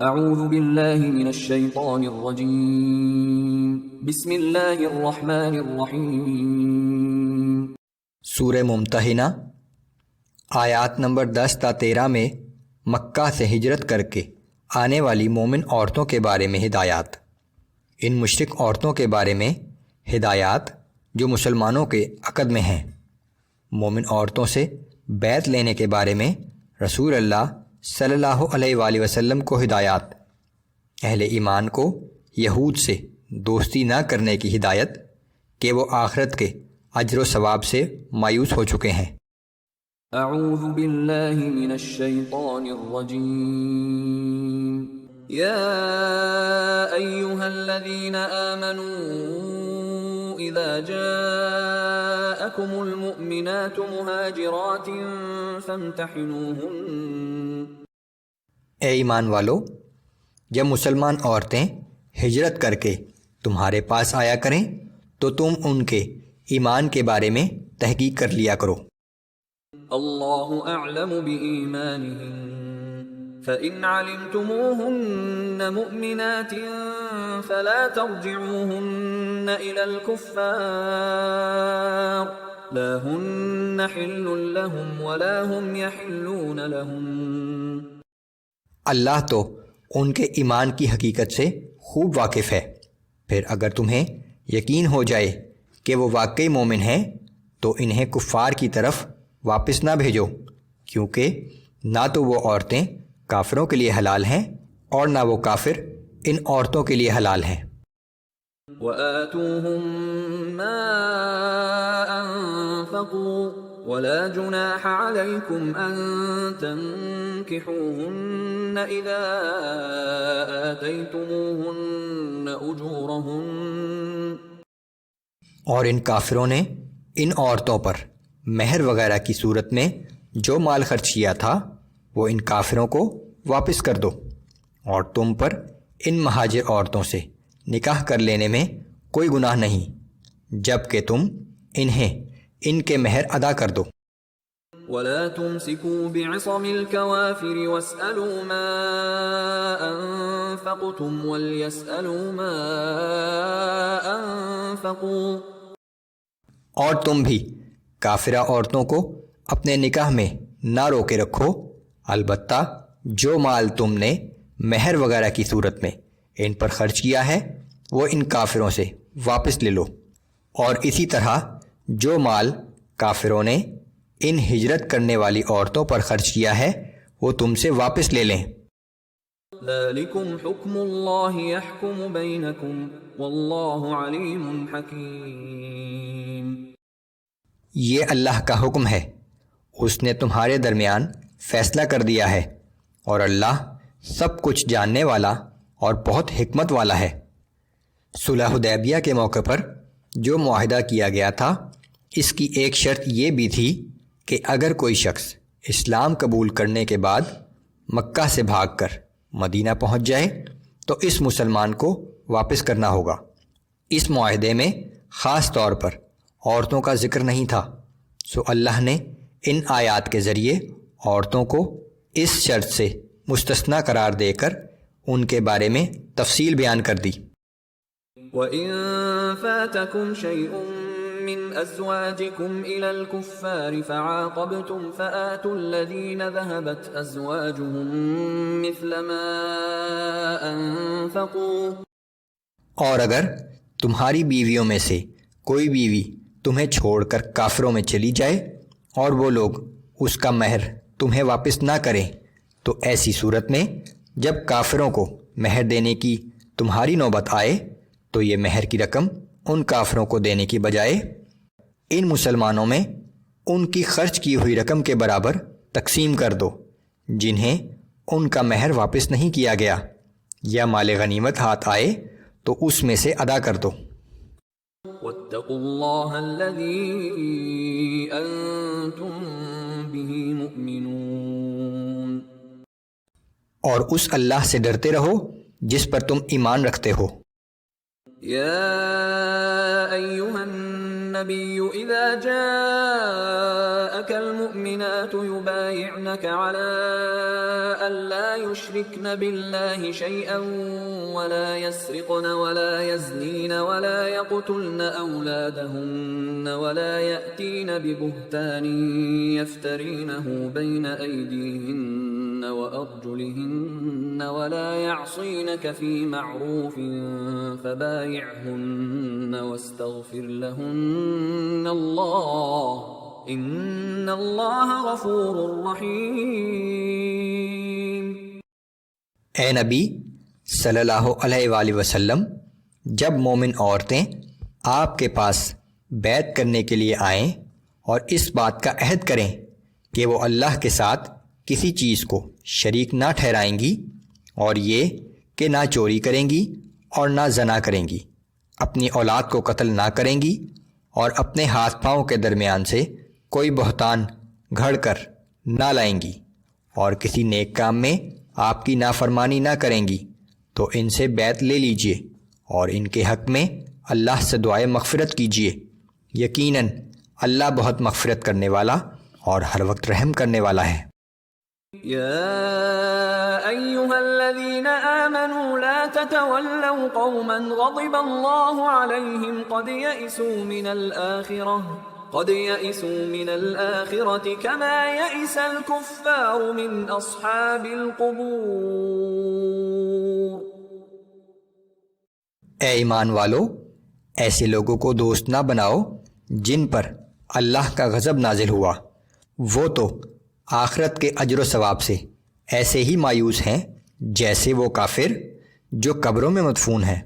اعوذ باللہ من الشیطان الرجیم بسم اللہ الرحمن الرحیم۔ سورہ ممتحنہ آیات نمبر 10 تا 13 میں مکہ سے ہجرت کر کے آنے والی مومن عورتوں کے بارے میں ہدایات۔ ان مشرک عورتوں کے بارے میں ہدایات جو مسلمانوں کے عقد میں ہیں۔ مومن عورتوں سے بیعت لینے کے بارے میں رسول اللہ صلی اللہ علیہ وآلہ وسلم کو ہدایات۔ اہل ایمان کو یہود سے دوستی نہ کرنے کی ہدایت کہ وہ آخرت کے اجر و ثواب سے مایوس ہو چکے ہیں۔ اعوذ باللہ من الشیطان الرجیم۔ یا ایہا الذین آمنوا اذا جاءکم المؤمنات مہاجرات فامتحنوہن۔ اے ایمان والو، جب مسلمان عورتیں ہجرت کر کے تمہارے پاس آیا کریں تو تم ان کے ایمان کے بارے میں تحقیق کر لیا کرو۔ اللہ اعلم بإیمانہن فإن علمتموہن مؤمنات فلا ترجعوہن إلی الكفار لا ہن حل لهم ولا هم يحلون لهم۔ اللہ تو ان کے ایمان کی حقیقت سے خوب واقف ہے، پھر اگر تمہیں یقین ہو جائے کہ وہ واقعی مومن ہیں تو انہیں کفار کی طرف واپس نہ بھیجو، کیونکہ نہ تو وہ عورتیں کافروں کے لیے حلال ہیں اور نہ وہ کافر ان عورتوں کے لیے حلال ہیں۔ وآتوهم ما أنفقوا ولا جناح عليكم أن تنكحوهن إذا آتيتموهن أجورهن۔ اور ان کافروں نے ان عورتوں پر مہر وغیرہ کی صورت میں جو مال خرچ کیا تھا وہ ان کافروں کو واپس کر دو، اور تم پر ان مہاجر عورتوں سے نکاح کر لینے میں کوئی گناہ نہیں جب کہ تم انہیں ان کے مہر ادا کر دو۔ ولا تمسكوا بعصم الكوافر واسألوا ما أنفقتم وليسألوا ما أنفقوا۔ اور تم بھی کافرہ عورتوں کو اپنے نکاح میں نہ روکے رکھو، البتہ جو مال تم نے مہر وغیرہ کی صورت میں ان پر خرچ کیا ہے وہ ان کافروں سے واپس لے لو، اور اسی طرح جو مال کافروں نے ان ہجرت کرنے والی عورتوں پر خرچ کیا ہے وہ تم سے واپس لے لیں۔ ذالکم حکم اللہ یحکم بینکم واللہ علیم حکیم۔ یہ اللہ کا حکم ہے، اس نے تمہارے درمیان فیصلہ کر دیا ہے، اور اللہ سب کچھ جاننے والا اور بہت حکمت والا ہے۔ صلح حدیبیہ کے موقع پر جو معاہدہ کیا گیا تھا اس کی ایک شرط یہ بھی تھی کہ اگر کوئی شخص اسلام قبول کرنے کے بعد مکہ سے بھاگ کر مدینہ پہنچ جائے تو اس مسلمان کو واپس کرنا ہوگا۔ اس معاہدے میں خاص طور پر عورتوں کا ذکر نہیں تھا، سو اللہ نے ان آیات کے ذریعے عورتوں کو اس شرط سے مستثنی قرار دے کر ان کے بارے میں تفصیل بیان کر دی۔ وَإِن فَاتَكُمْ شَيْءٌ مِّنْ أَزْوَاجِكُمْ إِلَى الْكُفَّارِ فَعَاقَبْتُمْ فَآتُوا الَّذِينَ ذَهَبَتْ أَزْوَاجُهُمْ مِثْلَ مَا أَنفَقُوا۔ اور اگر تمہاری بیویوں میں سے کوئی بیوی تمہیں چھوڑ کر کافروں میں چلی جائے اور وہ لوگ اس کا مہر تمہیں واپس نہ کریں تو ایسی صورت میں جب کافروں کو مہر دینے کی تمہاری نوبت آئے تو یہ مہر کی رقم ان کافروں کو دینے کی بجائے ان مسلمانوں میں ان کی خرچ کی ہوئی رقم کے برابر تقسیم کر دو جنہیں ان کا مہر واپس نہیں کیا گیا، یا مال غنیمت ہاتھ آئے تو اس میں سے ادا کر دو۔ وَاتَّقُوا اللَّهَ الَّذِي أَنتُم بِهِ مُؤْمِنُونَ۔ اور اس اللہ سے ڈرتے رہو جس پر تم ایمان رکھتے ہو۔ یا ایھا النبي إذا جاءك المؤمنات يبايعنك على أن لا يشركن بالله شيئا ولا يسرقن ولا يزنين ولا يقتلن أولادهن ولا يأتين ببهتان يفترينه بين أيديهن وأرجلهن ولا يعصينك في معروف فبايعهن واستغفر لهن الله ان اللہ غفور رحیم۔ اے نبی صلی اللہ علیہ وآلہ وسلم، جب مومن عورتیں آپ کے پاس بیعت کرنے کے لیے آئیں اور اس بات کا عہد کریں کہ وہ اللہ کے ساتھ کسی چیز کو شریک نہ ٹھہرائیں گی، اور یہ کہ نہ چوری کریں گی اور نہ زنا کریں گی، اپنی اولاد کو قتل نہ کریں گی، اور اپنے ہاتھ پاؤں کے درمیان سے کوئی بہتان گھڑ کر نہ لائیں گی، اور کسی نیک کام میں آپ کی نافرمانی نہ کریں گی، تو ان سے بیعت لے لیجئے اور ان کے حق میں اللہ سے دعائے مغفرت کیجئے، یقیناً اللہ بہت مغفرت کرنے والا اور ہر وقت رحم کرنے والا ہے۔ يا أيها الذين آمنوا لا تتولوا قوما غضب الله عليهم قد يئسوا من الآخرة كما يئس الكفار من أصحاب القبور۔ اے ایمان والو، ایسے لوگوں کو دوست نہ بناؤ جن پر اللہ کا غضب نازل ہوا، وہ تو آخرت کے اجر و ثواب سے ایسے ہی مایوس ہیں جیسے وہ کافر جو قبروں میں مدفون ہیں۔